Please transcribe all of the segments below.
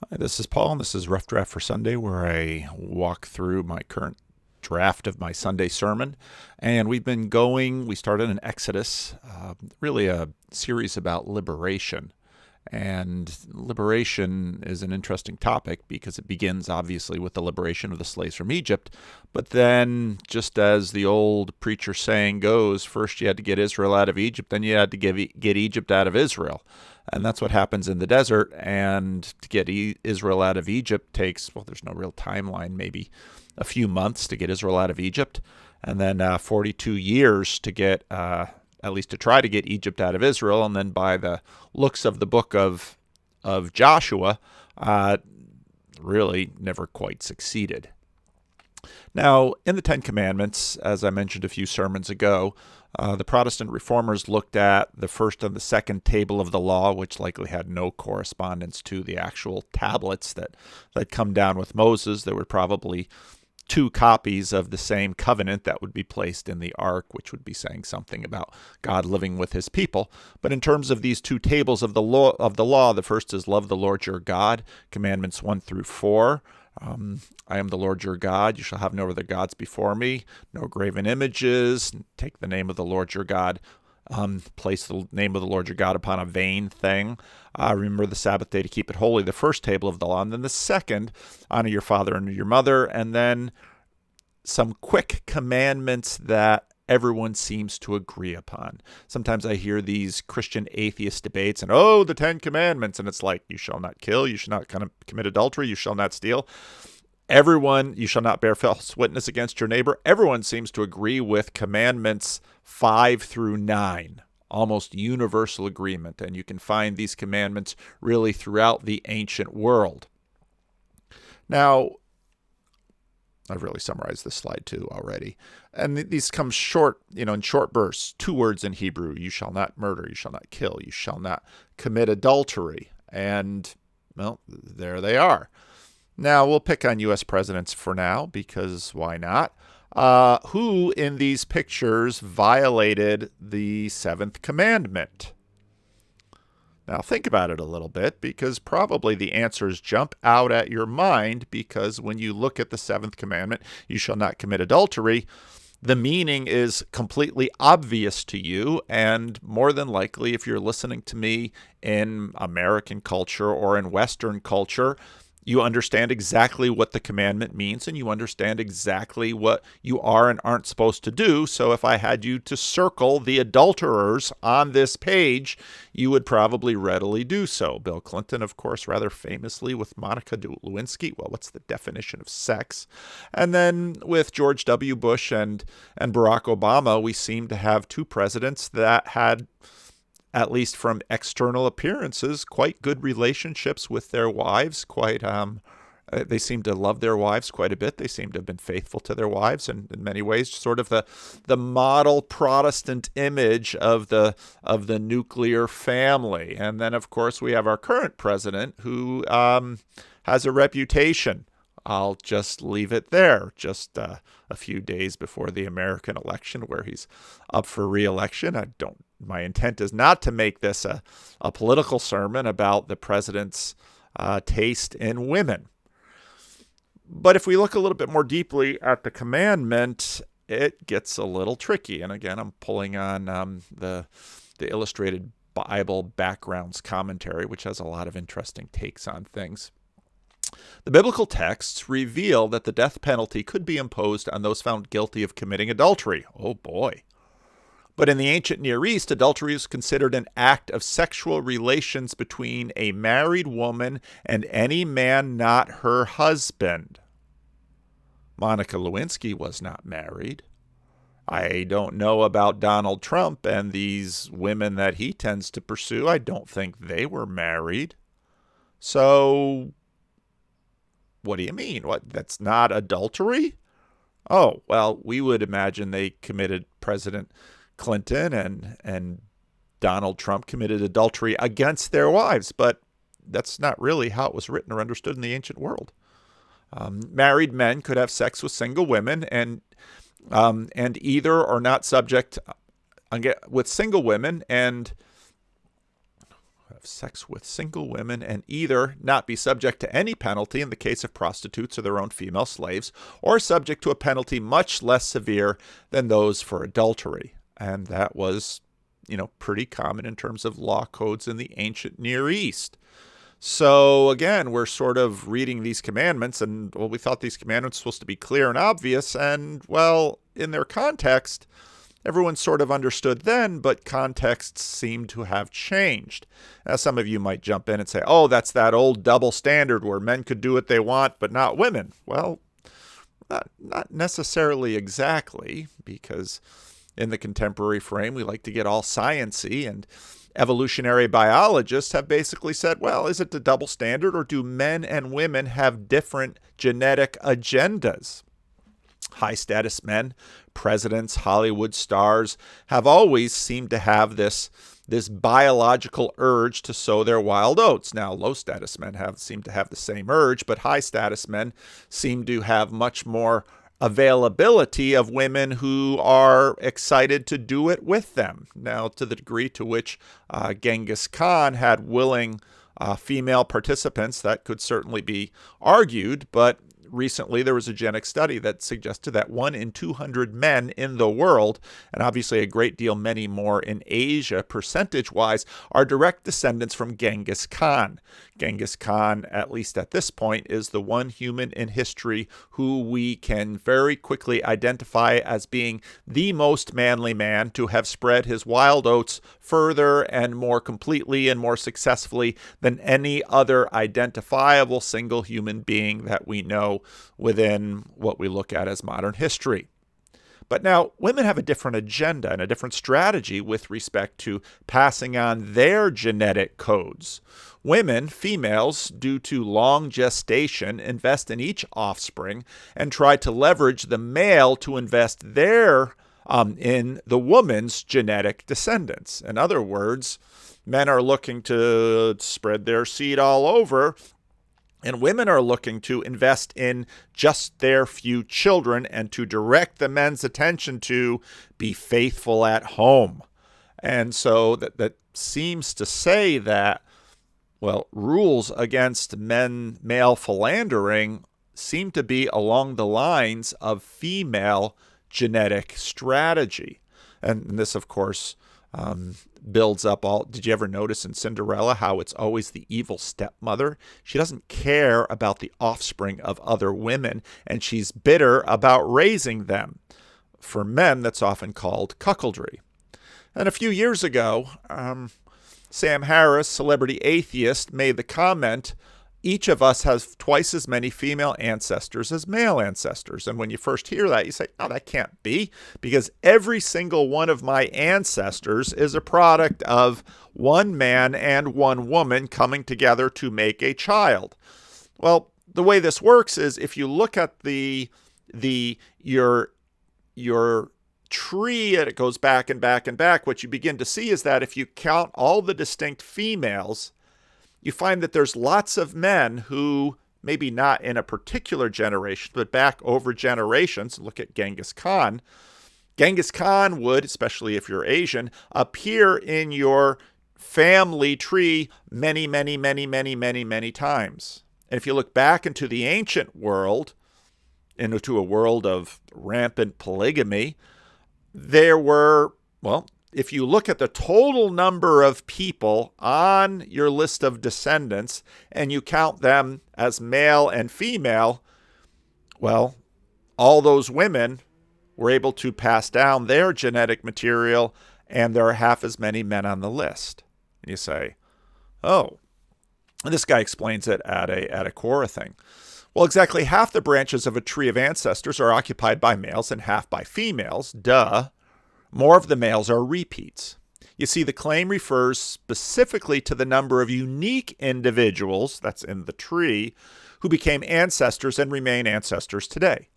Hi, this is Paul, and this is Rough Draft for Sunday, where I walk through my current draft of my Sunday sermon. And we started in Exodus, really a series about liberation. And liberation is an interesting topic because it begins obviously with the liberation of the slaves from Egypt. But then, just as the old preacher saying goes, first you had to get Israel out of Egypt, then you had to get Egypt out of Israel. And that's what happens in the desert. And to get Israel out of Egypt takes, well, there's no real timeline, maybe a few months to get Israel out of Egypt. And then 42 years to get at least to try to get Egypt out of Israel, and then by the looks of the book of Joshua, really never quite succeeded. Now, in the Ten Commandments, as I mentioned a few sermons ago, the Protestant reformers looked at the first and the second table of the law, which likely had no correspondence to the actual tablets that come down with Moses. There were probably two copies of the same covenant that would be placed in the ark, which would be saying something about God living with his people. But in terms of these two tables of the law, the first is love the Lord your God, commandments 1 through 4. I am the Lord your God. You shall have no other gods before me. No graven images. Take the name of the Lord your God. Place the name of the Lord your God upon a vain thing. Remember the Sabbath day to keep it holy. The first table of the law. And then the second, honor your father and your mother. And then some quick commandments that everyone seems to agree upon. Sometimes I hear these Christian atheist debates and, the Ten Commandments. And it's like, you shall not kill, you shall not commit adultery, you shall not steal. You shall not bear false witness against your neighbor. Everyone seems to agree with commandments 5 through 9. Almost universal agreement. And you can find these commandments really throughout the ancient world. Now, I've really summarized this slide too already. And these come short, in short bursts. 2 words in Hebrew. You shall not murder. You shall not kill. You shall not commit adultery. And, well, there they are. Now, we'll pick on U.S. presidents for now, because why not? Who in these pictures violated the 7th commandment? Now, think about it a little bit, because probably the answers jump out at your mind, because when you look at the 7th commandment, you shall not commit adultery, the meaning is completely obvious to you, and more than likely, if you're listening to me in American culture or in Western culture, you understand exactly what the commandment means, and you understand exactly what you are and aren't supposed to do. So if I had you to circle the adulterers on this page, you would probably readily do so. Bill Clinton, of course, rather famously with Monica Lewinsky. Well, what's the definition of sex? And then with George W. Bush and Barack Obama, we seem to have two presidents that had, at least from external appearances, quite good relationships with their wives. They seem to love their wives quite a bit. They seem to have been faithful to their wives, and in many ways, sort of the model Protestant image of the nuclear family. And then, of course, we have our current president who has a reputation. I'll just leave it there. Just a few days before the American election, where he's up for re-election. My intent is not to make this a political sermon about the president's taste in women. But if we look a little bit more deeply at the commandment, it gets a little tricky. And again, I'm pulling on the Illustrated Bible Backgrounds commentary, which has a lot of interesting takes on things. The biblical texts reveal that the death penalty could be imposed on those found guilty of committing adultery. Oh boy. But in the ancient Near East, adultery is considered an act of sexual relations between a married woman and any man not her husband. Monica Lewinsky was not married. I don't know about Donald Trump and these women that he tends to pursue. I don't think they were married. So, what do you mean? That's not adultery? Oh, well, we would imagine they committed President Clinton and Donald Trump committed adultery against their wives, but that's not really how it was written or understood in the ancient world. Married men could have sex with single women, and either are not subject with single women, and have sex with single women and either not be subject to any penalty in the case of prostitutes or their own female slaves, or subject to a penalty much less severe than those for adultery. And that was, pretty common in terms of law codes in the ancient Near East. So again, we're sort of reading these commandments, and we thought these commandments were supposed to be clear and obvious, and in their context, everyone sort of understood then, but contexts seem to have changed. Now, some of you might jump in and say, oh, that's that old double standard where men could do what they want, but not women. Well, not necessarily exactly, because in the contemporary frame, we like to get all science-y, and evolutionary biologists have basically said, well, is it the double standard, or do men and women have different genetic agendas? High-status men, presidents, Hollywood stars, have always seemed to have this biological urge to sow their wild oats. Now, low-status men seem to have the same urge, but high-status men seem to have much more availability of women who are excited to do it with them. Now, to the degree to which Genghis Khan had willing female participants, that could certainly be argued, but recently there was a genetic study that suggested that 1 in 200 men in the world, and obviously a great deal many more in Asia percentage-wise, are direct descendants from Genghis Khan. Genghis Khan, at least at this point, is the one human in history who we can very quickly identify as being the most manly man to have spread his wild oats further and more completely and more successfully than any other identifiable single human being that we know within what we look at as modern history. But now, women have a different agenda and a different strategy with respect to passing on their genetic codes. Women, females, due to long gestation, invest in each offspring and try to leverage the male to invest in the woman's genetic descendants. In other words, men are looking to spread their seed all over, and women are looking to invest in just their few children and to direct the men's attention to be faithful at home. And so that seems to say that, rules against male philandering seem to be along the lines of female genetic strategy. And this, of course, builds up all. Did you ever notice in Cinderella how it's always the evil stepmother? She doesn't care about the offspring of other women, and she's bitter about raising them. For men, that's often called cuckoldry. And a few years ago, Sam Harris, celebrity atheist, made the comment, each of us has twice as many female ancestors as male ancestors. And when you first hear that, you say, oh, that can't be, because every single one of my ancestors is a product of one man and one woman coming together to make a child. Well, the way this works is if you look at your tree and it goes back and back and back, what you begin to see is that if you count all the distinct females, you find that there's lots of men who, maybe not in a particular generation, but back over generations. Look at Genghis Khan. Genghis Khan would, especially if you're Asian, appear in your family tree many, many, many, many, many, many times. And if you look back into the ancient world, into a world of rampant polygamy, there were, if you look at the total number of people on your list of descendants and you count them as male and female, all those women were able to pass down their genetic material, and there are half as many men on the list. And you say, oh, and this guy explains it at a Quora thing. Well, exactly half the branches of a tree of ancestors are occupied by males and half by females. Duh. More of the males are repeats. You see, the claim refers specifically to the number of unique individuals, that's in the tree, who became ancestors and remain ancestors today.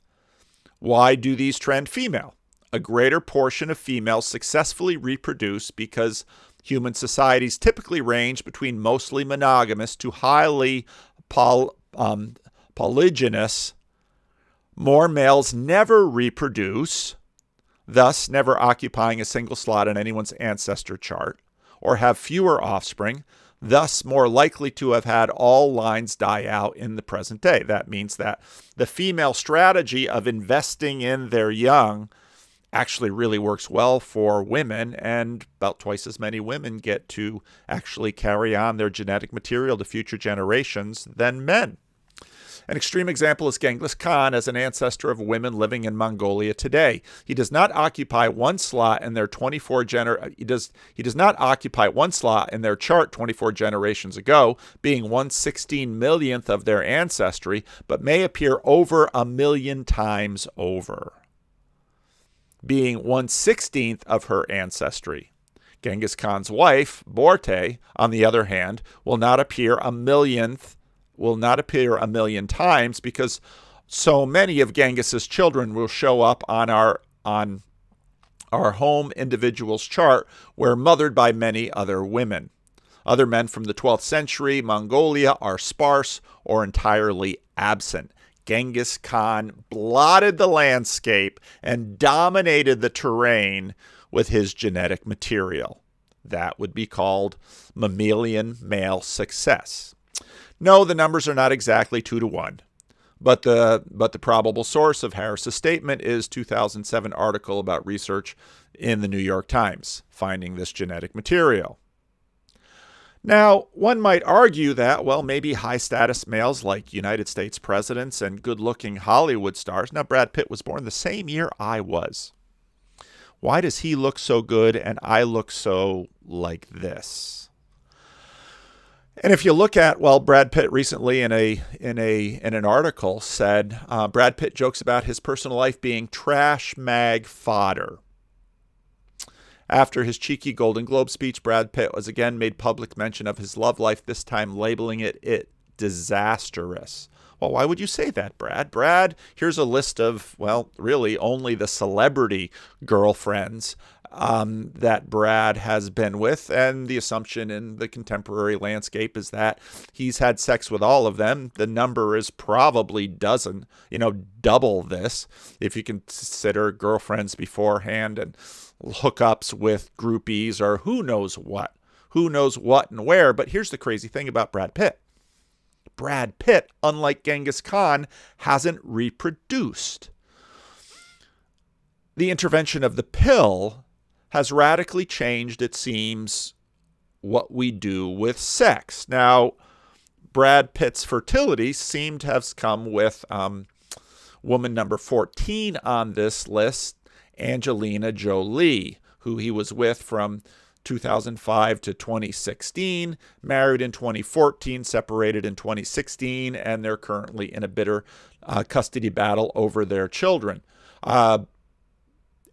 Why do these trend female? A greater portion of females successfully reproduce because human societies typically range between mostly monogamous to highly polygynous. More males never reproduce, thus never occupying a single slot on anyone's ancestor chart, or have fewer offspring, thus more likely to have had all lines die out in the present day. That means that the female strategy of investing in their young actually really works well for women, and about twice as many women get to actually carry on their genetic material to future generations than men. An extreme example is Genghis Khan as an ancestor of women living in Mongolia today. He does not occupy one slot in their he does not occupy one slot in their chart 24 generations ago, being 1/16 millionth of their ancestry, but may appear over 1,000,000 times over, being 1/16th of her ancestry. Genghis Khan's wife, Borte, on the other hand, will not appear 1,000,000 times because so many of Genghis's children will show up on our home individual's chart where mothered by many other women. Other men from the 12th century Mongolia are sparse or entirely absent. Genghis Khan blotted the landscape and dominated the terrain with his genetic material. That would be called mammalian male success. No, the numbers are not exactly 2-to-1, but the probable source of Harris's statement is 2007 article about research in the New York Times finding this genetic material. Now, one might argue that, well, maybe high-status males like United States presidents and good-looking Hollywood stars. Now, Brad Pitt was born the same year I was. Why does he look so good and I look so like this? And if you look at, well, Brad Pitt recently in an article said Brad Pitt jokes about his personal life being trash mag fodder. After his cheeky Golden Globe speech, Brad Pitt was again made public mention of his love life, this time labeling it disastrous. Well, why would you say that, Brad? Brad, here's a list of, well, really only the celebrity girlfriends that Brad has been with, and the assumption in the contemporary landscape is that he's had sex with all of them. The number is probably double this if you consider girlfriends beforehand and hookups with groupies or who knows what and where. But here's the crazy thing about Brad Pitt. Brad Pitt, unlike Genghis Khan, hasn't reproduced. The intervention of the pill has radically changed, it seems, what we do with sex. Now, Brad Pitt's fertility seemed to have come with woman number 14 on this list, Angelina Jolie, who he was with from 2005 to 2016, married in 2014, separated in 2016, and they're currently in a bitter custody battle over their children.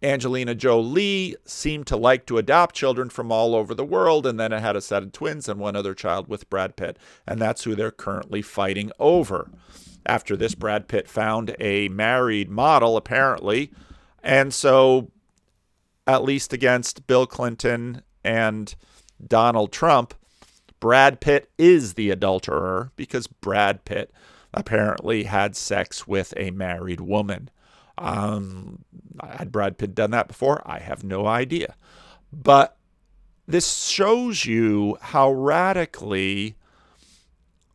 Angelina Jolie seemed to like to adopt children from all over the world, and then it had a set of twins and one other child with Brad Pitt, and that's who they're currently fighting over. After this, Brad Pitt found a married model, apparently, and so, at least against Bill Clinton and Donald Trump, Brad Pitt is the adulterer because Brad Pitt apparently had sex with a married woman. Had Brad Pitt done that before? I have no idea. But this shows you how radically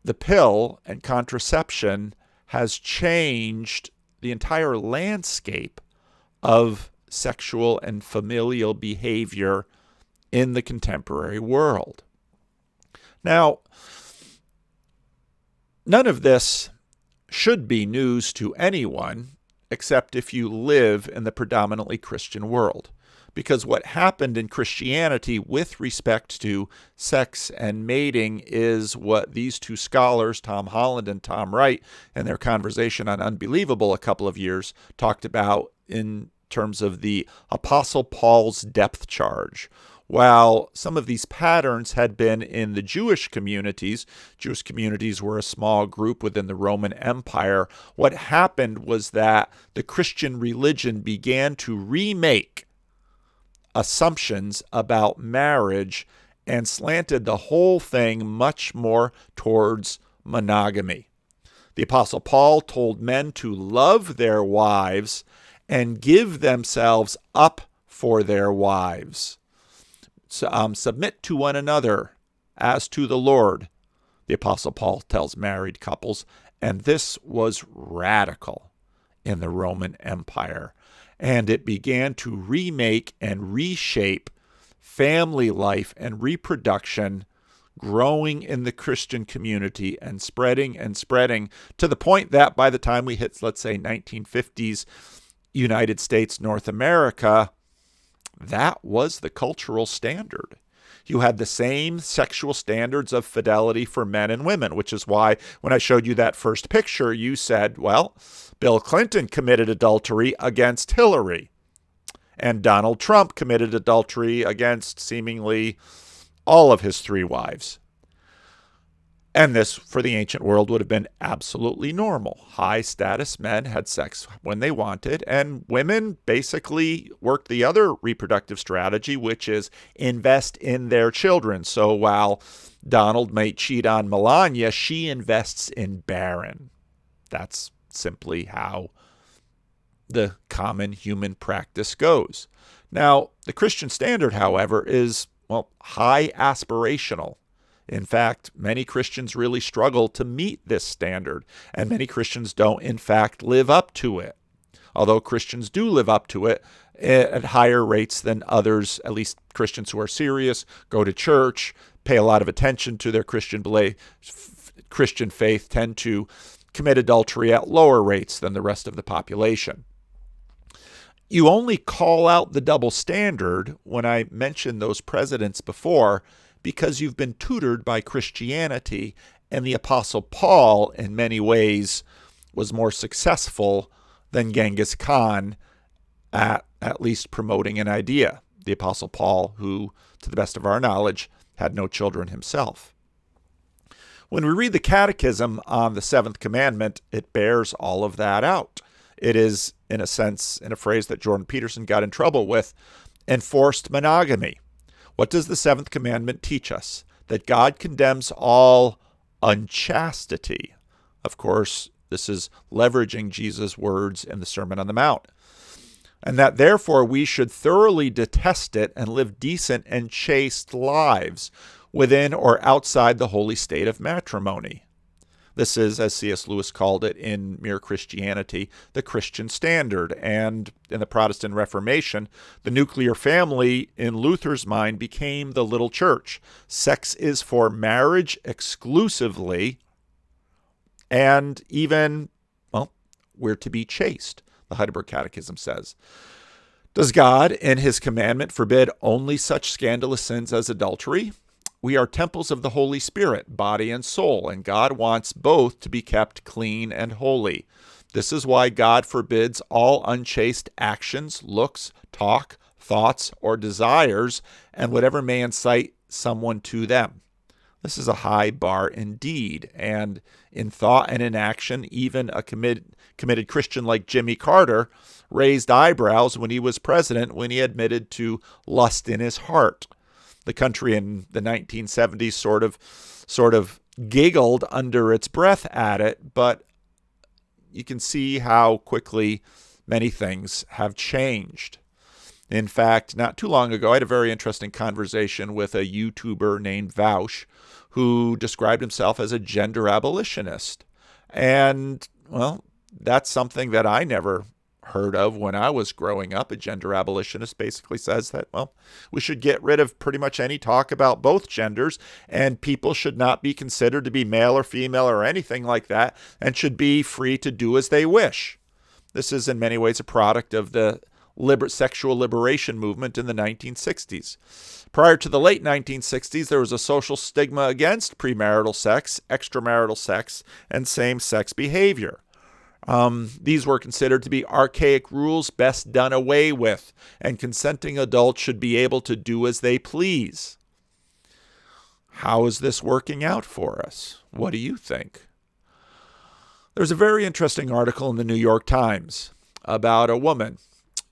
the pill and contraception has changed the entire landscape of sexual and familial behavior in the contemporary world. Now, none of this should be news to anyone except if you live in the predominantly Christian world. Because what happened in Christianity with respect to sex and mating is what these two scholars, Tom Holland and Tom Wright, in their conversation on Unbelievable a couple of years, talked about in terms of the Apostle Paul's depth charge. While some of these patterns had been in the Jewish communities were a small group within the Roman Empire, what happened was that the Christian religion began to remake assumptions about marriage and slanted the whole thing much more towards monogamy. The Apostle Paul told men to love their wives and give themselves up for their wives. Submit to one another as to the Lord, the Apostle Paul tells married couples, and this was radical in the Roman Empire. And it began to remake and reshape family life and reproduction, growing in the Christian community and spreading to the point that by the time we hit, let's say, 1950s United States, North America, that was the cultural standard. You had the same sexual standards of fidelity for men and women, which is why when I showed you that first picture, you said, well, Bill Clinton committed adultery against Hillary, and Donald Trump committed adultery against seemingly all of his 3 wives. And this, for the ancient world, would have been absolutely normal. High-status men had sex when they wanted, and women basically worked the other reproductive strategy, which is invest in their children. So while Donald may cheat on Melania, she invests in Barron. That's simply how the common human practice goes. Now, the Christian standard, however, is, well, high aspirational. In fact, many Christians really struggle to meet this standard, and many Christians don't, in fact, live up to it. Although Christians do live up to it at higher rates than others, at least Christians who are serious, go to church, pay a lot of attention to their Christian faith, tend to commit adultery at lower rates than the rest of the population. You only call out the double standard when I mentioned those presidents before, because you've been tutored by Christianity, and the Apostle Paul, in many ways, was more successful than Genghis Khan at least promoting an idea. The Apostle Paul, who, to the best of our knowledge, had no children himself. When we read the Catechism on the 7th commandment, it bears all of that out. It is, in a sense, in a phrase that Jordan Peterson got in trouble with, enforced monogamy. What does the 7th commandment teach us? That God condemns all unchastity. Of course, this is leveraging Jesus' words in the Sermon on the Mount. And that therefore we should thoroughly detest it and live decent and chaste lives within or outside the holy state of matrimony. This is, as C.S. Lewis called it in Mere Christianity, the Christian standard. And in the Protestant Reformation, the nuclear family, in Luther's mind, became the little church. Sex is for marriage exclusively, and even, well, we're to be chaste, the Heidelberg Catechism says. Does God, in his commandment, forbid only such scandalous sins as adultery? We are temples of the Holy Spirit, body and soul, and God wants both to be kept clean and holy. This is why God forbids all unchaste actions, looks, talk, thoughts, or desires, and whatever may incite someone to them. This is a high bar indeed, and in thought and in action, even a committed Christian like Jimmy Carter raised eyebrows when he was president when he admitted to lust in his heart. The country in the 1970s sort of giggled under its breath at it, but you can see how quickly many things have changed. In fact, not too long ago, I had a very interesting conversation with a YouTuber named Vaush, who described himself as a gender abolitionist. And, well, that's something that I never heard of when I was growing up. A gender abolitionist basically says that, well, we should get rid of pretty much any talk about both genders, and people should not be considered to be male or female or anything like that, and should be free to do as they wish. This is in many ways a product of the sexual liberation movement in the 1960s. Prior to the late 1960s, there was a social stigma against premarital sex, extramarital sex, and same-sex behavior. These were considered to be archaic rules best done away with, and consenting adults should be able to do as they please. How is this working out for us? What do you think? There's a very interesting article in the New York Times about a woman,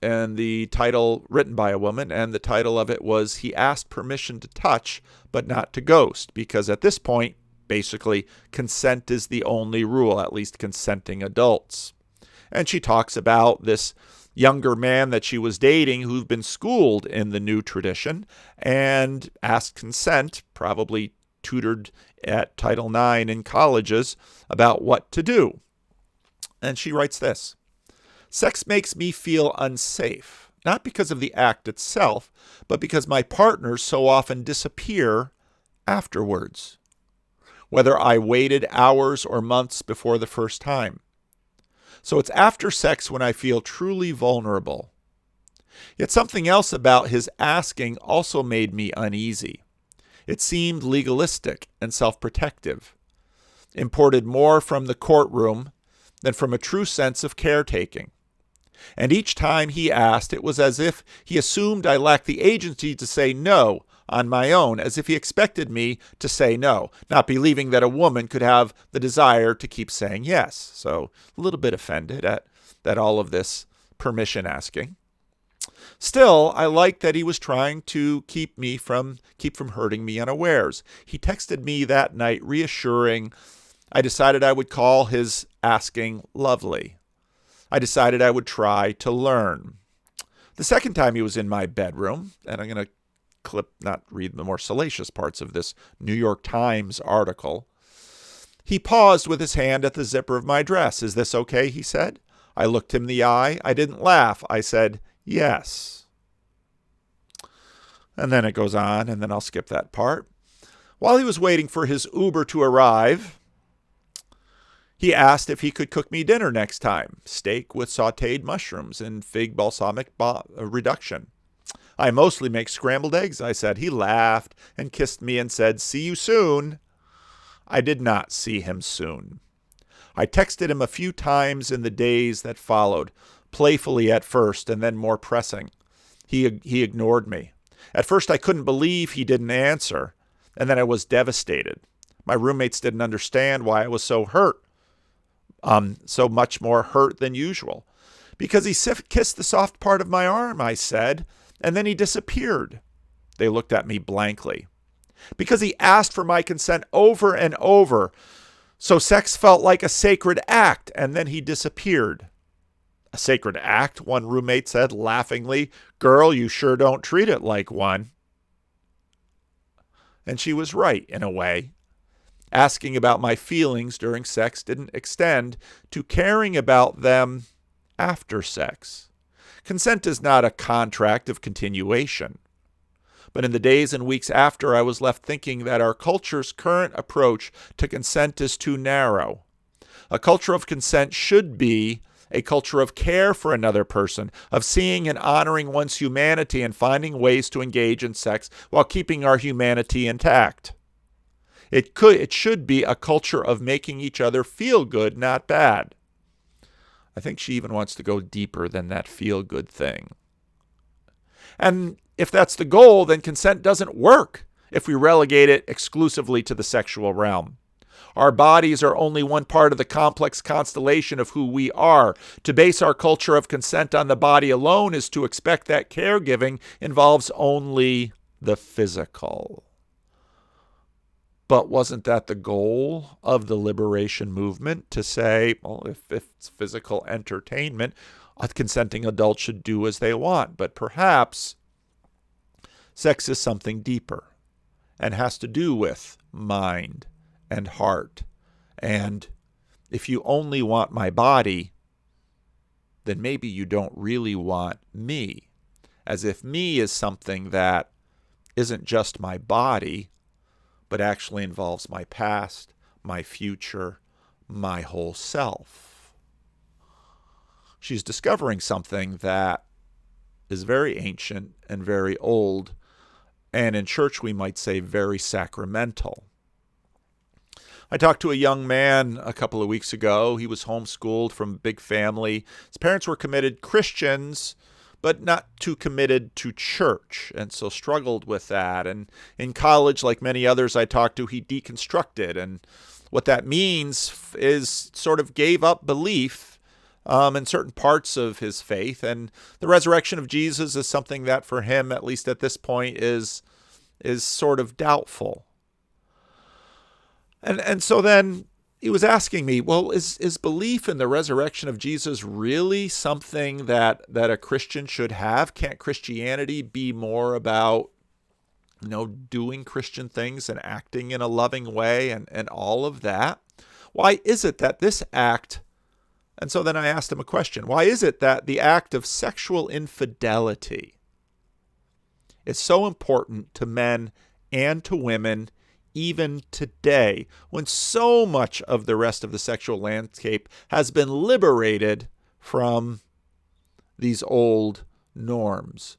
and the title, written by a woman, and the title of it was, "He asked permission to touch, but not to ghost," because at this point, basically, consent is the only rule, at least consenting adults. And she talks about this younger man that she was dating who'd been schooled in the new tradition and asked consent, probably tutored at Title IX in colleges about what to do. And she writes this: "Sex makes me feel unsafe, not because of the act itself, but because my partners so often disappear afterwards, whether I waited hours or months before the first time. So it's after sex when I feel truly vulnerable. Yet something else about his asking also made me uneasy. It seemed legalistic and self-protective, imported more from the courtroom than from a true sense of caretaking. And each time he asked, it was as if he assumed I lacked the agency to say no on my own, as if he expected me to say no, not believing that a woman could have the desire to keep saying yes." So a little bit offended at all of this permission asking. Still, I liked that he was trying to keep from hurting me unawares. He texted me that night reassuring. I decided I would call his asking lovely. I decided I would try to learn. The second time he was in my bedroom, and I'm going to not read the more salacious parts of this New York Times article. He paused with his hand at the zipper of my dress. "Is this okay?" he said. I looked him in the eye. I didn't laugh. I said, "Yes." And then it goes on, and then I'll skip that part. While he was waiting for his Uber to arrive, he asked if he could cook me dinner next time, steak with sautéed mushrooms and fig balsamic reduction. "I mostly make scrambled eggs," I said. He laughed and kissed me and said, "See you soon." I did not see him soon. I texted him a few times in the days that followed, playfully at first and then more pressing. He ignored me. At first I couldn't believe he didn't answer, and then I was devastated. My roommates didn't understand why I was so hurt, so much more hurt than usual. "Because he kissed the soft part of my arm," I said, "and then he disappeared." They looked at me blankly. "Because he asked for my consent over and over, so sex felt like a sacred act, and then he disappeared." "A sacred act?" one roommate said laughingly. "Girl, you sure don't treat it like one." And she was right, in a way. Asking about my feelings during sex didn't extend to caring about them after sex. Consent is not a contract of continuation. But in the days and weeks after, I was left thinking that our culture's current approach to consent is too narrow. A culture of consent should be a culture of care for another person, of seeing and honoring one's humanity and finding ways to engage in sex while keeping our humanity intact. It should be a culture of making each other feel good, not bad. I think she even wants to go deeper than that feel-good thing. And if that's the goal, then consent doesn't work if we relegate it exclusively to the sexual realm. Our bodies are only one part of the complex constellation of who we are. To base our culture of consent on the body alone is to expect that caregiving involves only the physical. But wasn't that the goal of the liberation movement, to say, well, if it's physical entertainment, a consenting adult should do as they want? But perhaps sex is something deeper and has to do with mind and heart. And if you only want my body, then maybe you don't really want me. As if me is something that isn't just my body, but actually involves my past, my future, my whole self. She's discovering something that is very ancient and very old, and in church we might say very sacramental. I talked to a young man a couple of weeks ago. He was homeschooled from a big family. His parents were committed Christians, but not too committed to church, and so struggled with that. And in college, like many others I talked to, he deconstructed. And what that means is sort of gave up belief in certain parts of his faith. And the resurrection of Jesus is something that for him, at least at this point, is sort of doubtful. And so then he was asking me, well, is belief in the resurrection of Jesus really something that a Christian should have? Can't Christianity be more about doing Christian things and acting in a loving way and all of that. Why is it that this act, and so then I asked him a question, why is it that the act of sexual infidelity is so important to men and to women even today, when so much of the rest of the sexual landscape has been liberated from these old norms?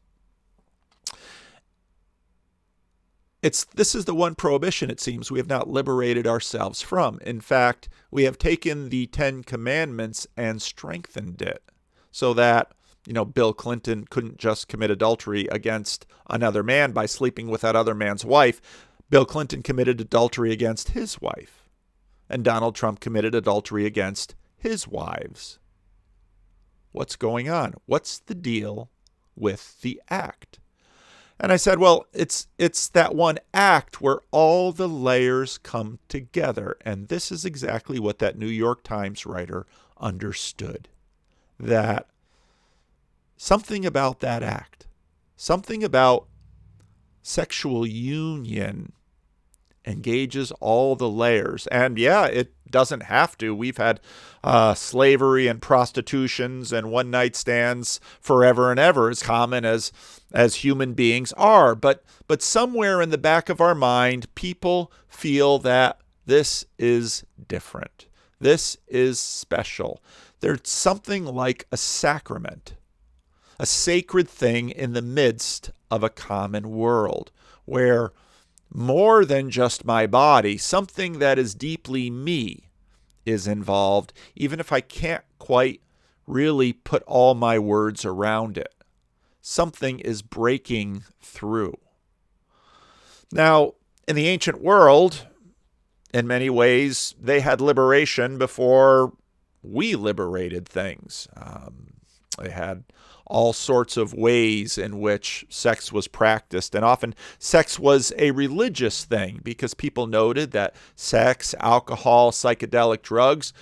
This is the one prohibition, it seems, we have not liberated ourselves from. In fact, we have taken the 10 commandments and strengthened it so that, Bill Clinton couldn't just commit adultery against another man by sleeping with that other man's wife. Bill Clinton committed adultery against his wife, and Donald Trump committed adultery against his wives. What's going on? What's the deal with the act? And I said, well, it's that one act where all the layers come together. And this is exactly what that New York Times writer understood. That something about that act, something about sexual union engages all the layers. And yeah, it doesn't have to. We've had slavery and prostitutions and one-night stands forever and ever, as common as human beings are. But somewhere in the back of our mind, people feel that this is different. This is special. There's something like a sacrament, a sacred thing in the midst of a common world, where more than just my body, something that is deeply me is involved, even if I can't quite really put all my words around it. Something is breaking through. Now, in the ancient world, in many ways, they had liberation before we liberated things. They had all sorts of ways in which sex was practiced. And often sex was a religious thing because people noted that sex, alcohol, psychedelic drugs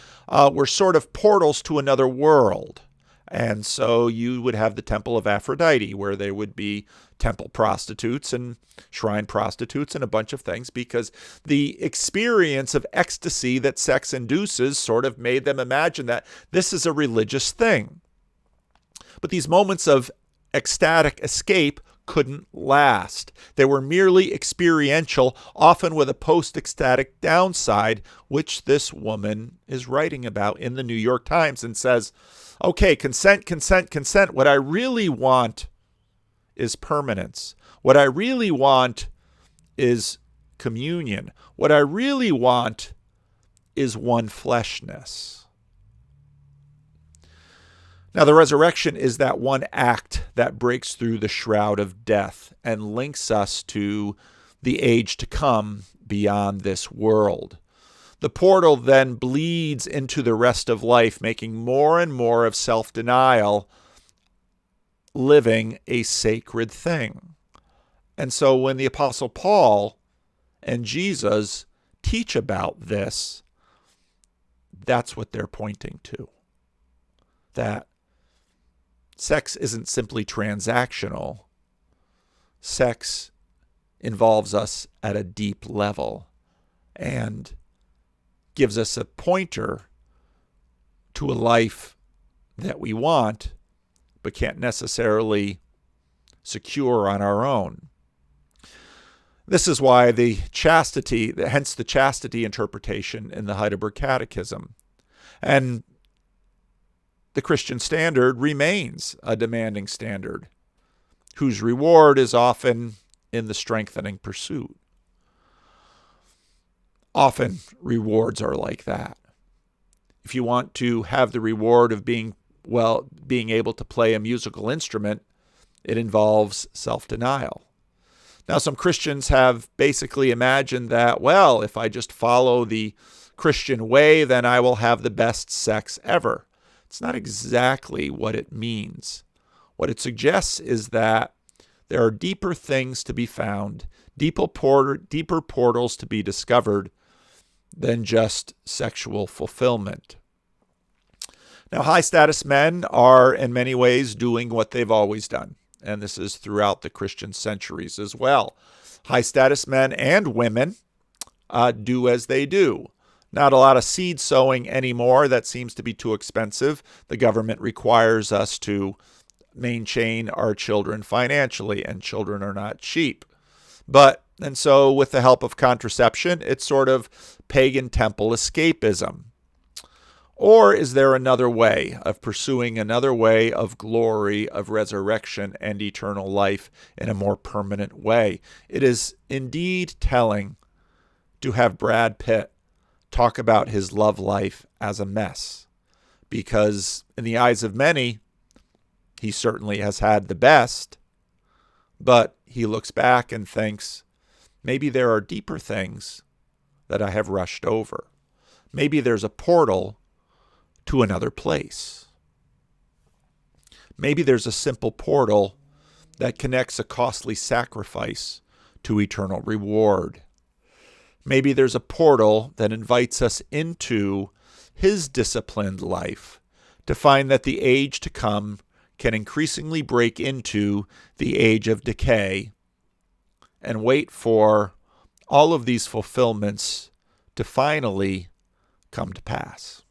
were sort of portals to another world. And so you would have the Temple of Aphrodite, where there would be temple prostitutes and shrine prostitutes and a bunch of things, because the experience of ecstasy that sex induces sort of made them imagine that this is a religious thing. But these moments of ecstatic escape couldn't last. They were merely experiential, often with a post-ecstatic downside, which this woman is writing about in the New York Times and says, okay, consent, consent, consent. What I really want is permanence. What I really want is communion. What I really want is one fleshness. Now, the resurrection is that one act that breaks through the shroud of death and links us to the age to come beyond this world. The portal then bleeds into the rest of life, making more and more of self-denial living a sacred thing. And so when the Apostle Paul and Jesus teach about this, that's what they're pointing to. That sex isn't simply transactional. Sex involves us at a deep level and gives us a pointer to a life that we want, but can't necessarily secure on our own. This is why hence the chastity interpretation in the Heidelberg Catechism. And the Christian standard remains a demanding standard, whose reward is often in the strengthening pursuit. Often rewards are like that. If you want to have the reward of being able to play a musical instrument, it involves self-denial. Now, some Christians have basically imagined that, well, if I just follow the Christian way, then I will have the best sex ever. It's not exactly what it means. What it suggests is that there are deeper things to be found, deeper portals to be discovered than just sexual fulfillment. Now, high-status men are in many ways doing what they've always done, and this is throughout the Christian centuries as well. High status men and women do as they do. Not a lot of seed sowing anymore. That seems to be too expensive. The government requires us to maintain our children financially, and children are not cheap. And so with the help of contraception, it's sort of pagan temple escapism. Or is there another way of pursuing another way of glory, of resurrection, and eternal life in a more permanent way? It is indeed telling to have Brad Pitt talk about his love life as a mess, because in the eyes of many, he certainly has had the best, but he looks back and thinks, maybe there are deeper things that I have rushed over. Maybe there's a portal to another place. Maybe there's a simple portal that connects a costly sacrifice to eternal reward. Maybe there's a portal that invites us into his disciplined life to find that the age to come can increasingly break into the age of decay and wait for all of these fulfillments to finally come to pass.